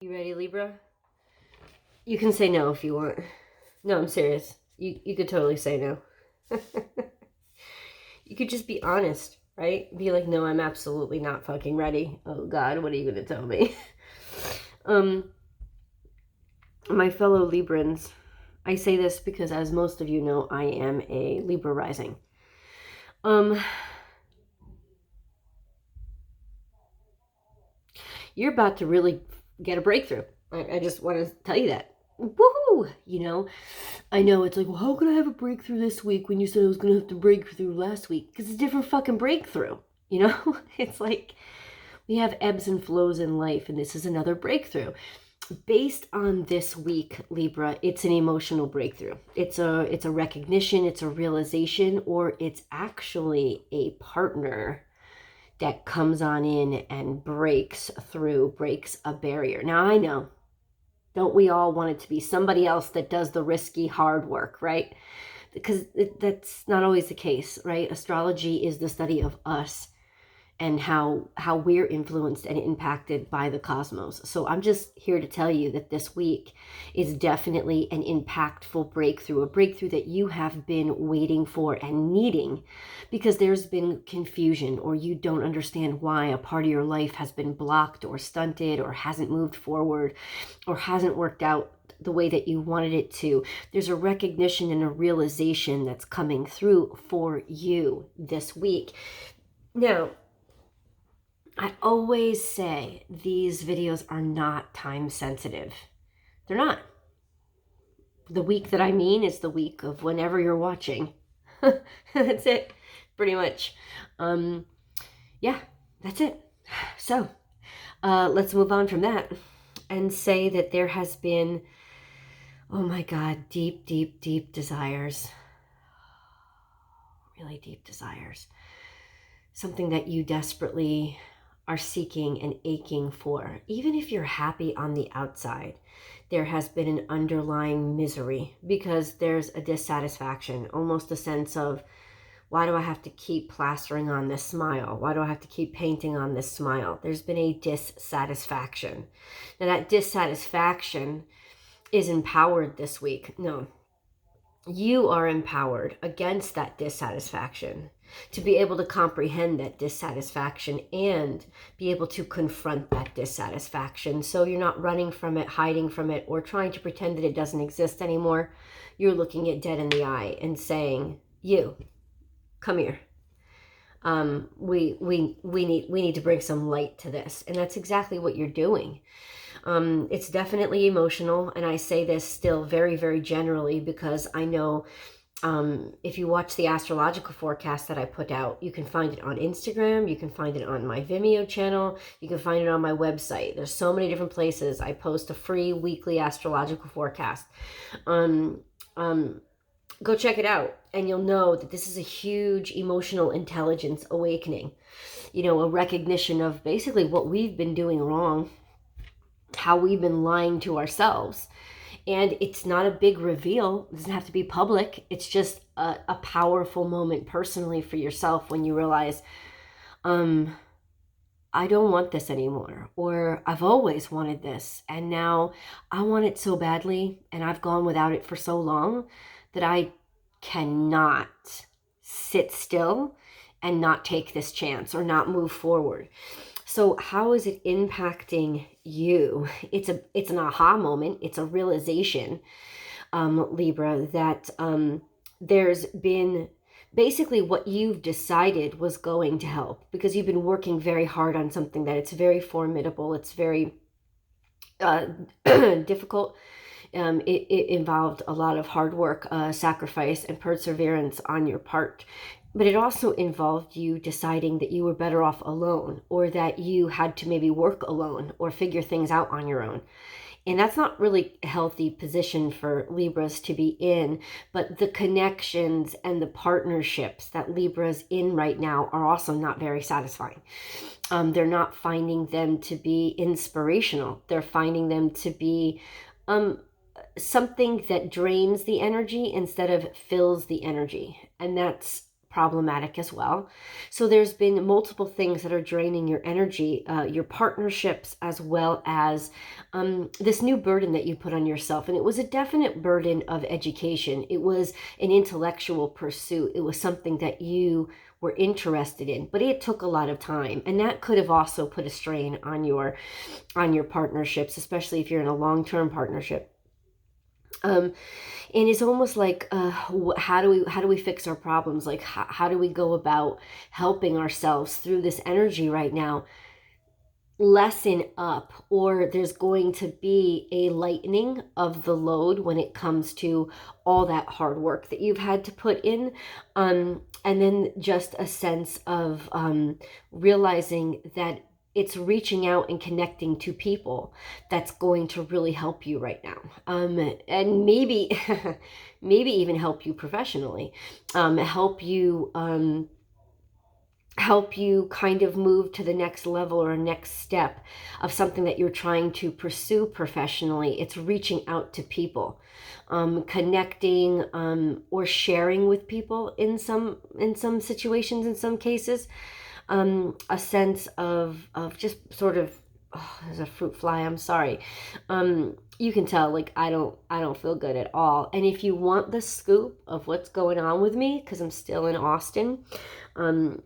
You ready, Libra? You can say no if you want. No, I'm serious. You could totally say no. You could just be honest, right? Be like, no, I'm absolutely not fucking ready. Oh God, what are you gonna tell me? My fellow Librans, I say this because, as most of you know, I am a Libra rising. You're about to really get a breakthrough. I just want to tell you that. Woohoo! You know, I know it's like, well, how could I have a breakthrough this week when you said I was going to have to break through last week? Because it's a different fucking breakthrough. You know, it's like we have ebbs and flows in life, and this is another breakthrough. Based on this week, Libra, it's an emotional breakthrough. It's a recognition, it's a realization, or it's actually a partner that comes on in and breaks through, breaks a barrier. Now, I know, don't we all want it to be somebody else that does the risky hard work, right? Because that's not always the case, right? Astrology is the study of us and how we're influenced and impacted by the cosmos. So I'm just here to tell you that this week is definitely an impactful breakthrough, a breakthrough that you have been waiting for and needing, because there's been confusion, or you don't understand why a part of your life has been blocked or stunted or hasn't moved forward or hasn't worked out the way that you wanted it to. There's a recognition and a realization that's coming through for you this week. Now, I always say these videos are not time sensitive. They're not. The week that I mean is the week of whenever you're watching. That's it, pretty much. Yeah, that's it. So let's move on from that and say that there has been, oh my God, deep, deep, deep desires. Really deep desires. Something that you desperately are seeking and aching for. Even if you're happy on the outside, there has been an underlying misery because there's a dissatisfaction, almost a sense of, why do I have to keep plastering on this smile? Why do I have to keep painting on this smile? There's been a dissatisfaction. Now that dissatisfaction is empowered this week. No, you are empowered against that dissatisfaction, to be able to comprehend that dissatisfaction and be able to confront that dissatisfaction. So you're not running from it, hiding from it, or trying to pretend that it doesn't exist anymore. You're looking it dead in the eye and saying, you, come here. We need to bring some light to this. And that's exactly what you're doing. It's definitely emotional. And I say this still very, very generally because I know if you watch the astrological forecast that I put out, you can find it on Instagram, you can find it on my Vimeo channel, you can find it on my website. There's so many different places I post a free weekly astrological forecast. Go check it out and you'll know that this is a huge emotional intelligence awakening. You know, a recognition of basically what we've been doing wrong, how we've been lying to ourselves. And it's not a big reveal. It doesn't have to be public. It's just a powerful moment personally for yourself when you realize, I don't want this anymore, or I've always wanted this, and now I want it so badly, and I've gone without it for so long that I cannot sit still and not take this chance or not move forward. So how is it impacting you? It's an aha moment. It's a realization, Libra, that there's been basically what you've decided was going to help, because you've been working very hard on something that it's very formidable. It's very difficult. It involved a lot of hard work, sacrifice, and perseverance on your part. But it also involved you deciding that you were better off alone, or that you had to maybe work alone or figure things out on your own. And that's not really a healthy position for Libras to be in, but the connections and the partnerships that Libras in right now are also not very satisfying. They're not finding them to be inspirational. They're finding them to be something that drains the energy instead of fills the energy. And that's problematic as well. So there's been multiple things that are draining your energy, your partnerships, as well as this new burden that you put on yourself. And it was a definite burden of education. It was an intellectual pursuit. It was something that you were interested in, but it took a lot of time. And that could have also put a strain on your partnerships, especially if you're in a long-term partnership. And it's almost like, how do we fix our problems? Like, how do we go about helping ourselves through this energy right now? Lessen up, or there's going to be a lightening of the load when it comes to all that hard work that you've had to put in. And then just a sense of realizing that it's reaching out and connecting to people that's going to really help you right now. And maybe, maybe even help you professionally, help you kind of move to the next level or next step of something that you're trying to pursue professionally. It's reaching out to people, connecting, or sharing with people in some situations, in some cases. A sense of just sort of, oh, there's a fruit fly, I'm sorry. You can tell, like, I don't feel good at all. And if you want the scoop of what's going on with me, because I'm still in Austin, I'm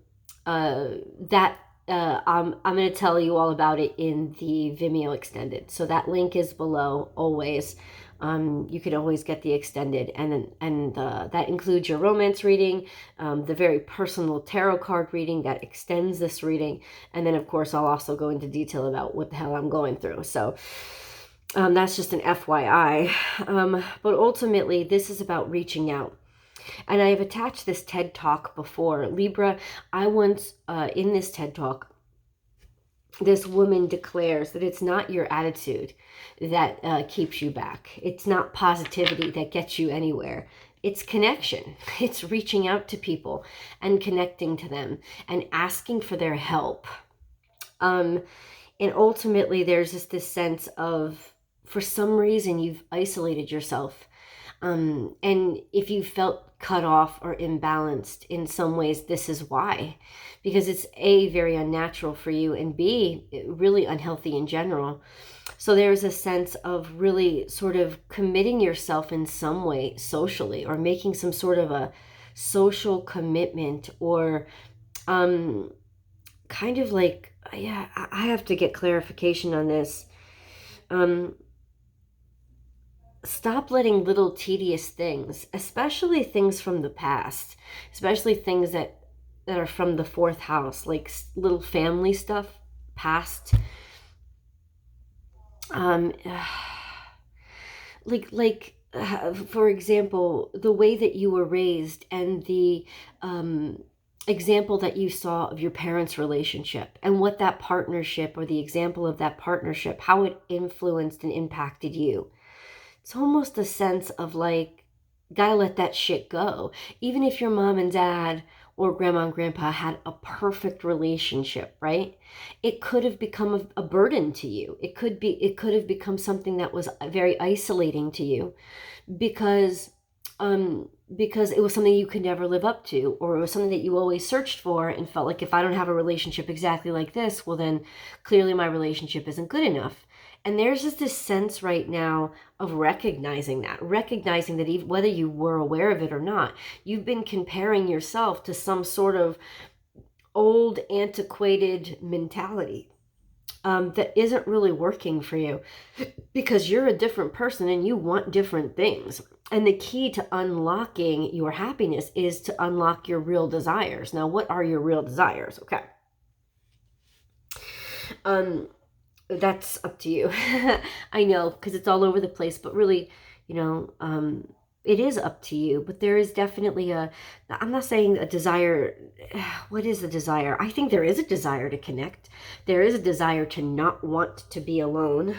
going to tell you all about it in the Vimeo extended. So that link is below always. You can always get the extended, and that includes your romance reading, the very personal tarot card reading that extends this reading, and then of course I'll also go into detail about what the hell I'm going through. So that's just an FYI. But ultimately, this is about reaching out. And I have attached this TED Talk before. Libra, I once, in this TED Talk, this woman declares that it's not your attitude that keeps you back. It's not positivity that gets you anywhere. It's connection. It's reaching out to people and connecting to them and asking for their help. And ultimately, there's just this sense of, for some reason, you've isolated yourself. And if you felt cut off or imbalanced in some ways, this is why. Because it's A, very unnatural for you, and B, really unhealthy in general. So there's a sense of really sort of committing yourself in some way socially, or making some sort of a social commitment, or kind of like, yeah, I have to get clarification on this. Stop letting little tedious things, especially things from the past, especially things that are from the fourth house, like little family stuff, past, for example, the way that you were raised, and the example that you saw of your parents' relationship, and what that partnership, or the example of that partnership, how it influenced and impacted you. It's almost a sense of like, gotta let that shit go. Even if your mom and dad or grandma and grandpa had a perfect relationship, right? It could have become a burden to you. It could have become something that was very isolating to you, because it was something you could never live up to, or it was something that you always searched for and felt like, if I don't have a relationship exactly like this, well then clearly my relationship isn't good enough. And there's just this sense right now of recognizing that even whether you were aware of it or not, you've been comparing yourself to some sort of old, antiquated mentality that isn't really working for you, because you're a different person and you want different things. And the key to unlocking your happiness is to unlock your real desires. Now, what are your real desires? Okay. That's up to you. I know, because it's all over the place, but really, it is up to you. But there is definitely I'm not saying a desire. What is the desire? I think there is a desire to connect. There is a desire to not want to be alone.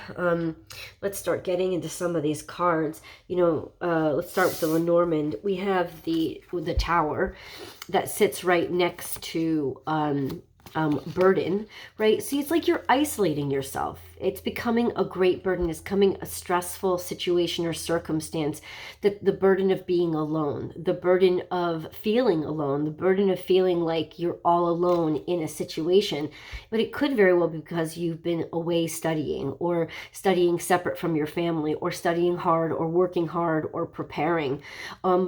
Let's start getting into some of these cards. Let's start with the Lenormand. We have the Tower that sits right next to burden, right? See, it's like you're isolating yourself. It's becoming a great burden. It's becoming a stressful situation or circumstance, that the burden of being alone, the burden of feeling alone, the burden of feeling like you're all alone in a situation. But it could very well be because you've been away studying, or studying separate from your family, or studying hard, or working hard, or preparing.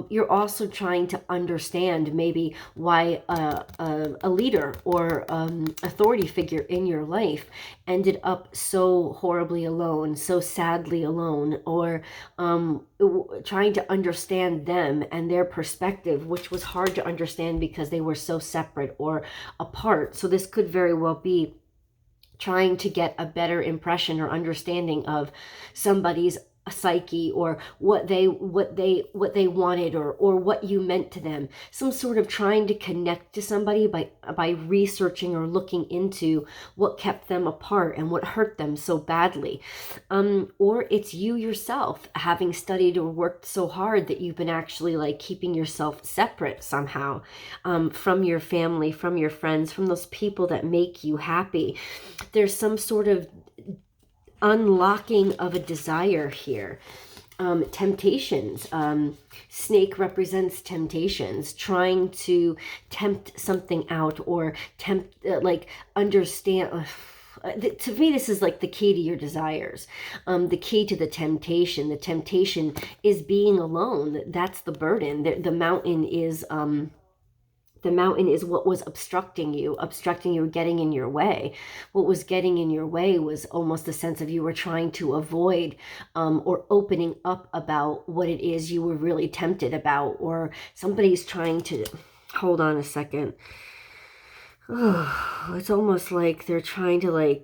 You're also trying to understand maybe why a leader or authority figure in your life ended up so horribly alone, so sadly alone, or trying to understand them and their perspective, which was hard to understand because they were so separate or apart. So this could very well be trying to get a better impression or understanding of somebody's psyche, or what they wanted, or what you meant to them. Some sort of trying to connect to somebody by researching or looking into what kept them apart and what hurt them so badly. Or it's you yourself having studied or worked so hard that you've been actually like keeping yourself separate somehow from your family, from your friends, from those people that make you happy. There's some sort of unlocking of a desire here. Temptations. Snake represents temptations, trying to tempt something out, or understand. To me, this is like the key to your desires, the key to the temptation. The temptation is being alone. That's the burden. The mountain is what was obstructing you, getting in your way. What was getting in your way was almost a sense of you were trying to avoid or opening up about what it is you were really tempted about, or somebody's trying to, hold on a second. Oh, it's almost like they're trying to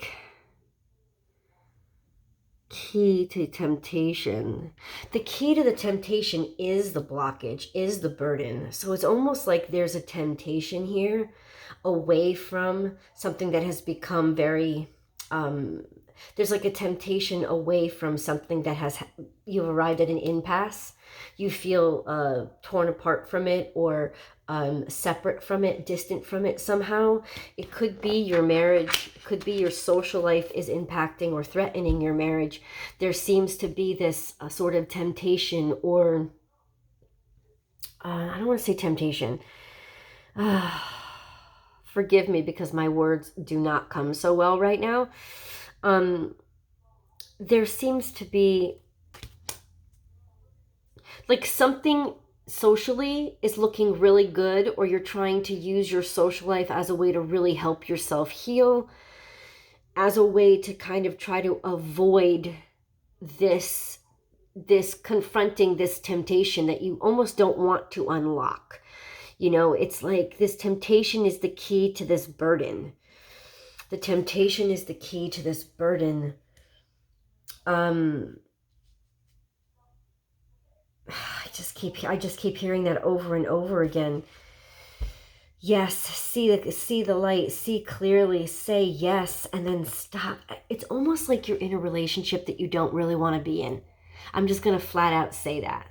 key to temptation. The key to the temptation is the blockage, is the burden. So it's almost like there's a temptation here away from something that has become very, there's like a temptation away from something that you've arrived at an impasse. You feel torn apart from it, or separate from it, distant from it somehow. It could be your marriage, could be your social life is impacting or threatening your marriage. There seems to be this sort of temptation, or I don't want to say temptation. Forgive me because my words do not come so well right now. There seems to be like something socially is looking really good, or you're trying to use your social life as a way to really help yourself heal, as a way to kind of try to avoid this confronting this temptation that you almost don't want to unlock. You know, it's like this temptation is the key to this burden. The temptation is the key to this burden. I just keep hearing that over and over again. Yes, see the light, see clearly, say yes, and then stop. It's almost like you're in a relationship that you don't really want to be in. I'm just going to flat out say that.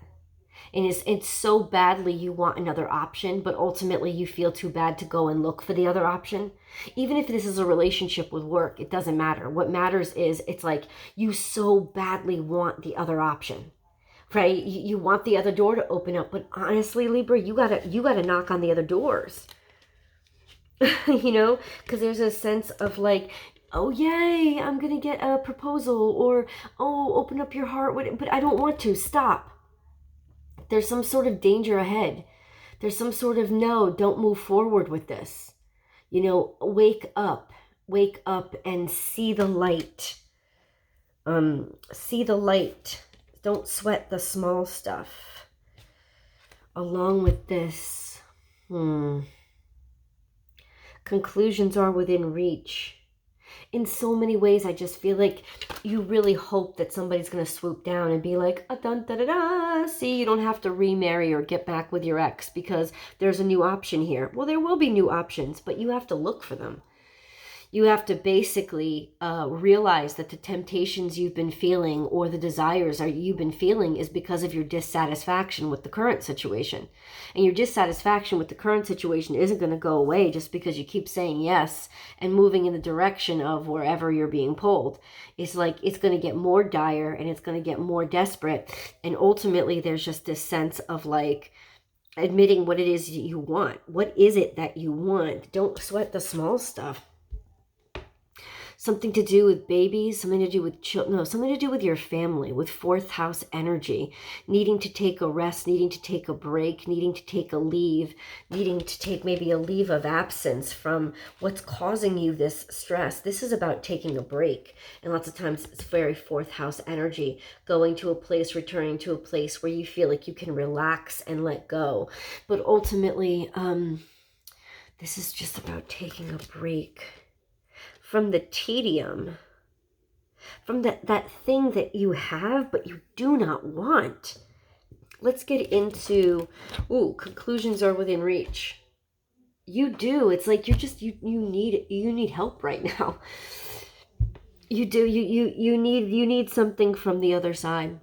And it's so badly you want another option, but ultimately you feel too bad to go and look for the other option. Even if this is a relationship with work, it doesn't matter. What matters is it's like you so badly want the other option. Right? You want the other door to open up, but honestly, Libra, you gotta knock on the other doors. You know, because there's a sense of like, oh yay, I'm gonna get a proposal, or oh, open up your heart, but I don't want to. Stop. There's some sort of danger ahead. There's some sort of no, don't move forward with this. You know, wake up and see the light. See the light. Don't sweat the small stuff. Along with this, conclusions are within reach. In so many ways, I just feel like you really hope that somebody's going to swoop down and be like, dun, da, da, da. See, you don't have to remarry or get back with your ex because there's a new option here. Well, there will be new options, but you have to look for them. You have to basically realize that the temptations you've been feeling or the desires you've been feeling is because of your dissatisfaction with the current situation. And your dissatisfaction with the current situation isn't going to go away just because you keep saying yes and moving in the direction of wherever you're being pulled. It's like it's going to get more dire and it's going to get more desperate. And ultimately, there's just this sense of like admitting what it is you want. What is it that you want? Don't sweat the small stuff. Something to do with babies, something to do with children, no, something to do with your family, with fourth house energy, needing to take a rest, needing to take a break, needing to take a leave, needing to take maybe a leave of absence from what's causing you this stress. This is about taking a break. And lots of times it's very fourth house energy, going to a place, returning to a place where you feel like you can relax and let go. But ultimately, this is just about taking a break from the tedium, from that thing that you have but you do not want. Let's get into, conclusions are within reach. You do. It's like you need help right now. You do. You need something from the other side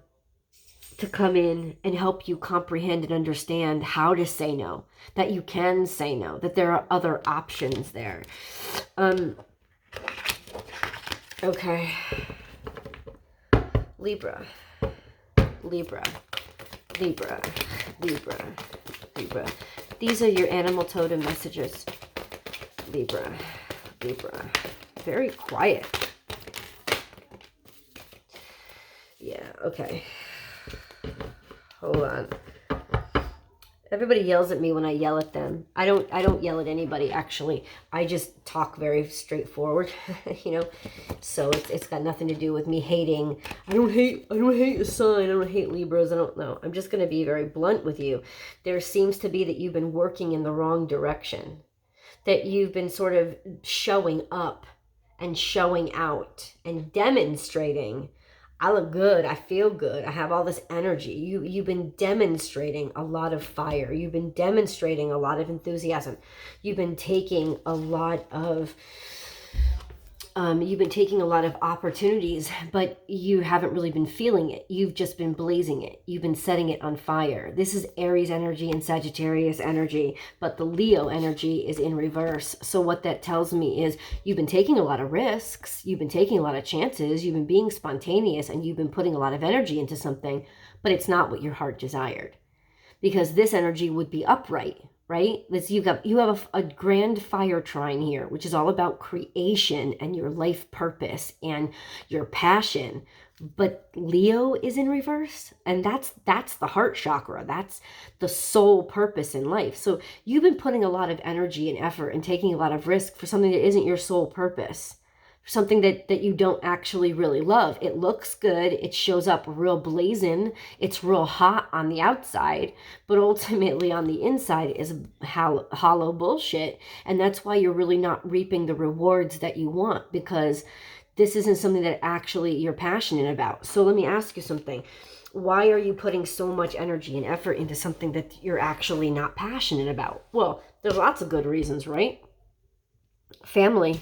to come in and help you comprehend and understand how to say no, that you can say no, that there are other options there. Okay. Libra. These are your animal totem messages. Libra. Very quiet. Yeah, okay. Hold on. Everybody yells at me when I yell at them. I don't yell at anybody, actually. I just talk very straightforward, you know. So it's got nothing to do with me hating. I don't hate a sign. I don't hate Libras. I don't know. I'm just going to be very blunt with you. There seems to be that you've been working in the wrong direction. That you've been sort of showing up and showing out and demonstrating, I look good, I feel good, I have all this energy. You've been demonstrating a lot of fire. You've been demonstrating a lot of enthusiasm. You've been taking a lot of opportunities, but you haven't really been feeling it. You've just been blazing it. You've been setting it on fire. This is Aries energy and Sagittarius energy, but the Leo energy is in reverse. So what that tells me is you've been taking a lot of risks. You've been taking a lot of chances. You've been being spontaneous and you've been putting a lot of energy into something, but it's not what your heart desired, because this energy would be upright. Right? You have a grand fire trine here, which is all about creation and your life purpose and your passion. But Leo is in reverse, and that's the heart chakra. That's the soul purpose in life. So you've been putting a lot of energy and effort and taking a lot of risk for something that isn't your soul purpose. Something that you don't actually really love. It looks good. It shows up real blazing. It's real hot on the outside, but ultimately on the inside is hollow bullshit. And that's why you're really not reaping the rewards that you want, because this isn't something that actually you're passionate about. So let me ask you something. Why are you putting so much energy and effort into something that you're actually not passionate about? Well, there's lots of good reasons, right? Family.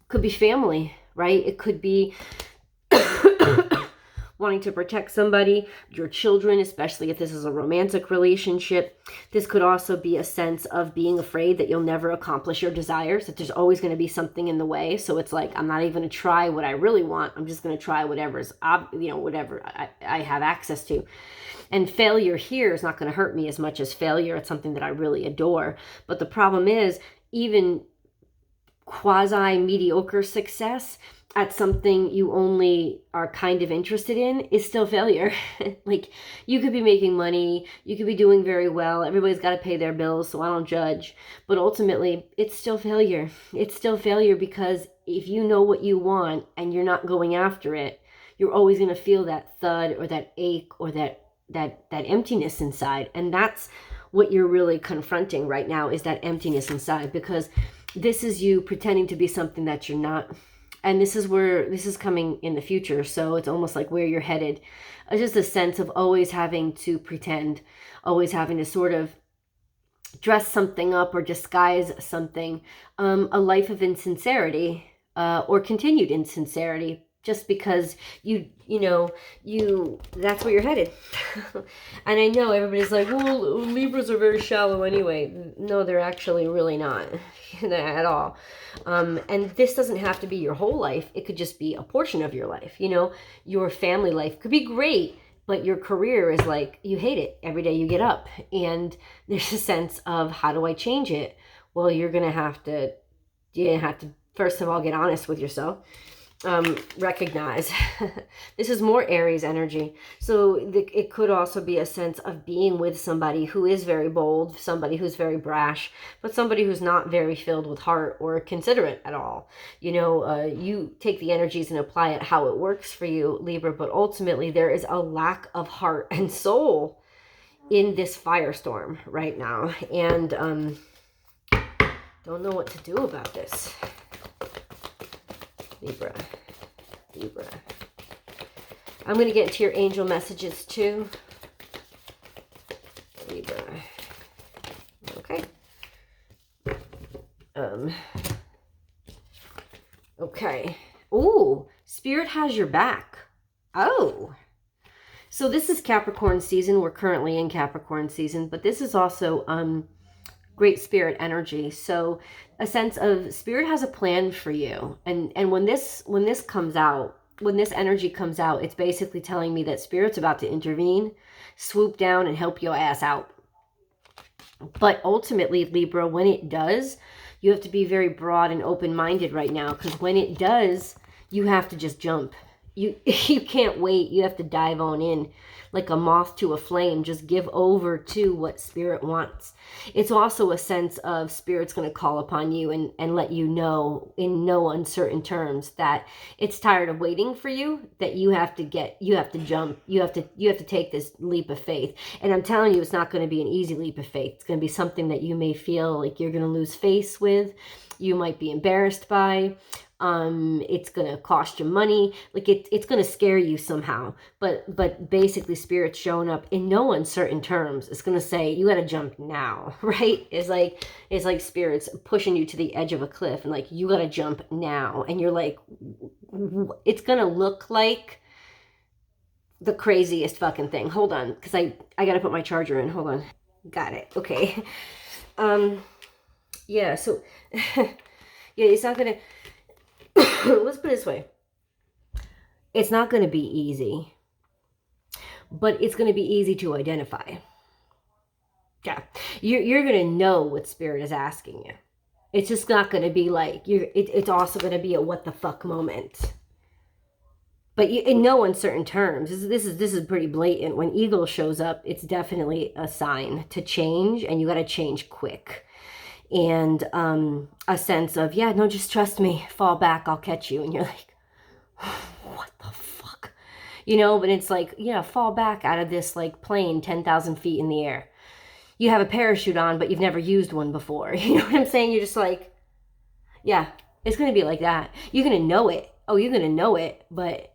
Could be family, right? It could be wanting to protect somebody, your children, especially if this is a romantic relationship. This could also be a sense of being afraid that you'll never accomplish your desires, that there's always going to be something in the way. So it's like, I'm not even going to try what I really want. I'm just going to try whatever I have access to. And failure here is not going to hurt me as much as failure at something that I really adore. But the problem is, even quasi-mediocre success at something you only are kind of interested in is still failure. Like, you could be making money, you could be doing very well, everybody's got to pay their bills, so I don't judge. But ultimately, it's still failure. It's still failure, because if you know what you want and you're not going after it, you're always going to feel that thud or that ache or that emptiness inside. And that's what you're really confronting right now, is that emptiness inside, because this is you pretending to be something that you're not. And this is coming in the future. So it's almost like where you're headed. It's just a sense of always having to pretend, always having to sort of dress something up or disguise something, a life of insincerity or continued insincerity, just because that's where you're headed. And I know everybody's like, well, Libras are very shallow anyway. No, they're actually really not at all. And this doesn't have to be your whole life. It could just be a portion of your life. Your family life could be great, but your career is like, you hate it every day you get up. And there's a sense of, how do I change it? Well, you have to first of all get honest with yourself. Recognize this is more Aries energy. So it could also be a sense of being with somebody who is very bold, somebody who's very brash, but somebody who's not very filled with heart or considerate at all. You take the energies and apply it how it works for you, Libra, but ultimately there is a lack of heart and soul in this firestorm right now. And don't know what to do about this. Libra. I'm going to get into your angel messages too. Libra. Okay. Okay. Ooh, Spirit has your back. Oh. So this is Capricorn season. We're currently in Capricorn season, but this is also great Spirit energy. So a sense of Spirit has a plan for you. And when this comes out, when this energy comes out, it's basically telling me that Spirit's about to intervene, swoop down and help your ass out. But ultimately, Libra, when it does, you have to be very broad and open-minded right now, because when it does, you have to just jump. You can't wait. You have to dive on in like a moth to a flame. Just give over to what Spirit wants. It's also a sense of Spirit's going to call upon you and let you know in no uncertain terms that it's tired of waiting for you, that you have to jump. You have to take this leap of faith. And I'm telling you, it's not going to be an easy leap of faith. It's going to be something that you may feel like you're going to lose face with. You might be embarrassed by. It's going to cost you money. Like it's going to scare you somehow, but basically Spirit's showing up in no uncertain terms. It's going to say, you got to jump now, right? It's like Spirit's pushing you to the edge of a cliff and like, you got to jump now. And you're like, it's going to look like the craziest fucking thing. Hold on. Cause I got to put my charger in. Hold on. Got it. Okay. Yeah. So yeah, it's not going to, let's put it this way. It's not going to be easy, but it's going to be easy to identify. Yeah. You're going to know what Spirit is asking you. It's just not going to be like, it's also going to be a what the fuck moment. But in no uncertain terms. This is pretty blatant. When Eagle shows up, it's definitely a sign to change, and you got to change quick. And a sense of, yeah, no, just trust me, fall back, I'll catch you. And you're like, what the fuck? But it's like, yeah, fall back out of this like plane 10,000 feet in the air. You have a parachute on, but you've never used one before. You know what I'm saying? You're just like, yeah, it's going to be like that. You're going to know it. Oh, you're going to know it, but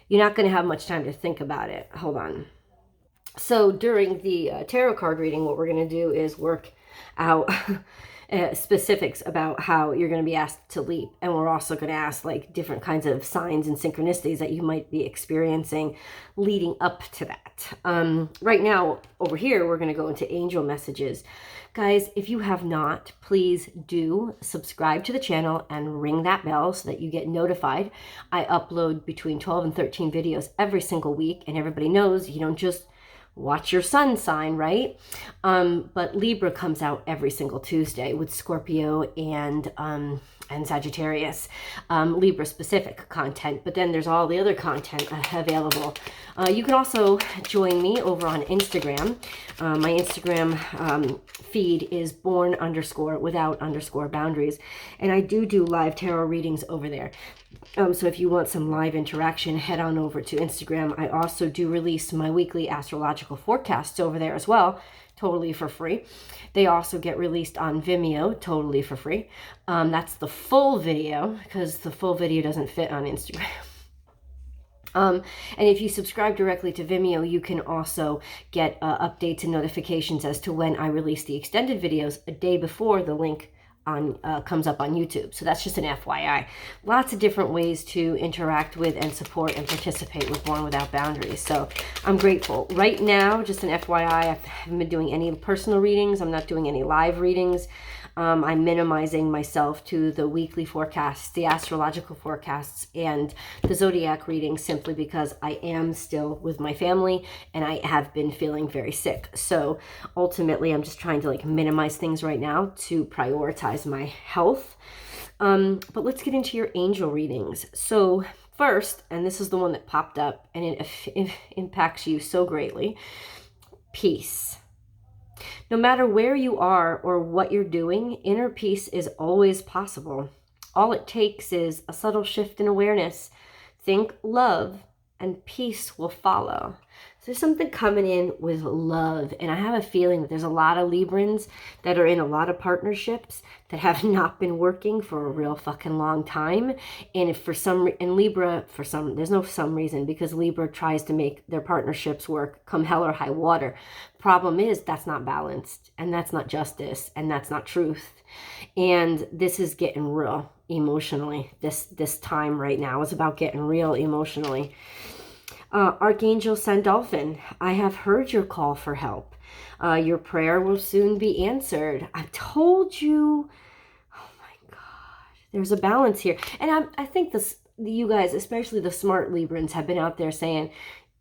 you're not going to have much time to think about it. Hold on. So during the tarot card reading, what we're going to do is work out specifics about how you're going to be asked to leap. And we're also going to ask like different kinds of signs and synchronicities that you might be experiencing leading up to that. Right now over here, we're going to go into angel messages. Guys, if you have not, please do subscribe to the channel and ring that bell so that you get notified. I upload between 12 and 13 videos every single week, and everybody knows you don't just watch your sun sign, right? But Libra comes out every single Tuesday with Scorpio and Sagittarius, Libra specific content, but then there's all the other content available. You can also join me over on Instagram. My Instagram feed is born_without_boundaries, and I do live tarot readings over there. So if you want some live interaction, head on over to Instagram. I also do release my weekly astrological forecasts over there as well, totally for free. They also get released on Vimeo, totally for free. That's the full video, because the full video doesn't fit on Instagram. And if you subscribe directly to Vimeo, you can also get updates and notifications as to when I release the extended videos a day before the link on comes up on YouTube. So that's just an FYI. Lots of different ways to interact with and support and participate with Born Without Boundaries. So I'm grateful. Right now, just an FYI, I haven't been doing any personal readings. I'm not doing any live readings. I'm minimizing myself to the weekly forecasts, the astrological forecasts, and the zodiac readings simply because I am still with my family and I have been feeling very sick. So ultimately, I'm just trying to like minimize things right now to prioritize my health. But let's get into your angel readings. So first, and this is the one that popped up and it impacts you so greatly, peace. No matter where you are or what you're doing, inner peace is always possible. All it takes is a subtle shift in awareness. Think love and peace will follow. So there's something coming in with love. And I have a feeling that there's a lot of Librans that are in a lot of partnerships that have not been working for a real fucking long time. And if for some, and Libra, for some, there's no some reason, because Libra tries to make their partnerships work come hell or high water. Problem is that's not balanced, and that's not justice, and that's not truth. And this is getting real emotionally. This time right now is about getting real emotionally. Archangel Sandalphon, I have heard your call for help. Your prayer will soon be answered. I told you. Oh my God. There's a balance here. And I think this, you guys, especially the smart Librans, have been out there saying,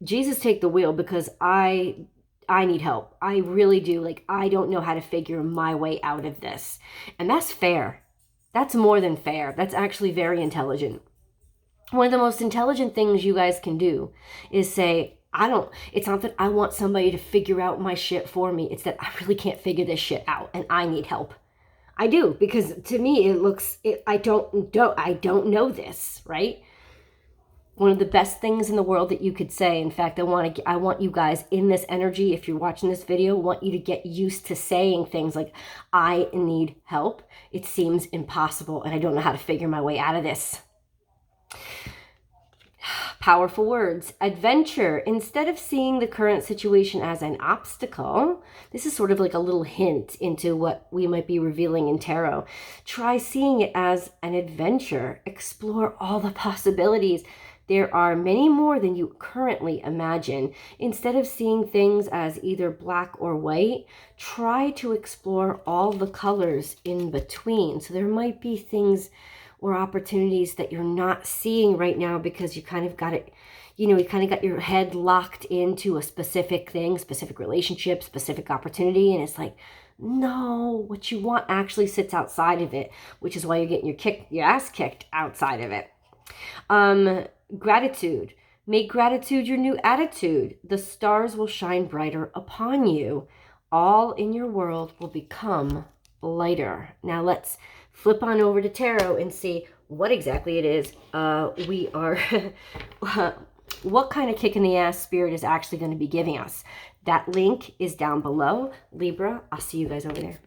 Jesus, take the wheel, because I need help. I really do. Like, I don't know how to figure my way out of this. And that's fair. That's more than fair. That's actually very intelligent. One of the most intelligent things you guys can do is say, it's not that I want somebody to figure out my shit for me. It's that I really can't figure this shit out and I need help. I do, because to me, I don't know this, right? One of the best things in the world that you could say, in fact, I want you guys in this energy, if you're watching this video, I want you to get used to saying things like, I need help. It seems impossible and I don't know how to figure my way out of this. Powerful words. Adventure. Instead of seeing the current situation as an obstacle, this is sort of like a little hint into what we might be revealing in tarot. Try seeing it as an adventure. Explore all the possibilities. There are many more than you currently imagine. Instead of seeing things as either black or white, try to explore all the colors in between. So there might be things or opportunities that you're not seeing right now because you kind of got it, you kind of got your head locked into a specific thing, specific relationship, specific opportunity. And it's like, no, what you want actually sits outside of it, which is why you're getting your ass kicked outside of it. Gratitude. Make gratitude your new attitude. The stars will shine brighter upon you. All in your world will become lighter. Now let's flip on over to tarot and see what exactly it is we are, what kind of kick in the ass spirit is actually going to be giving us. That link is down below. Libra, I'll see you guys over there.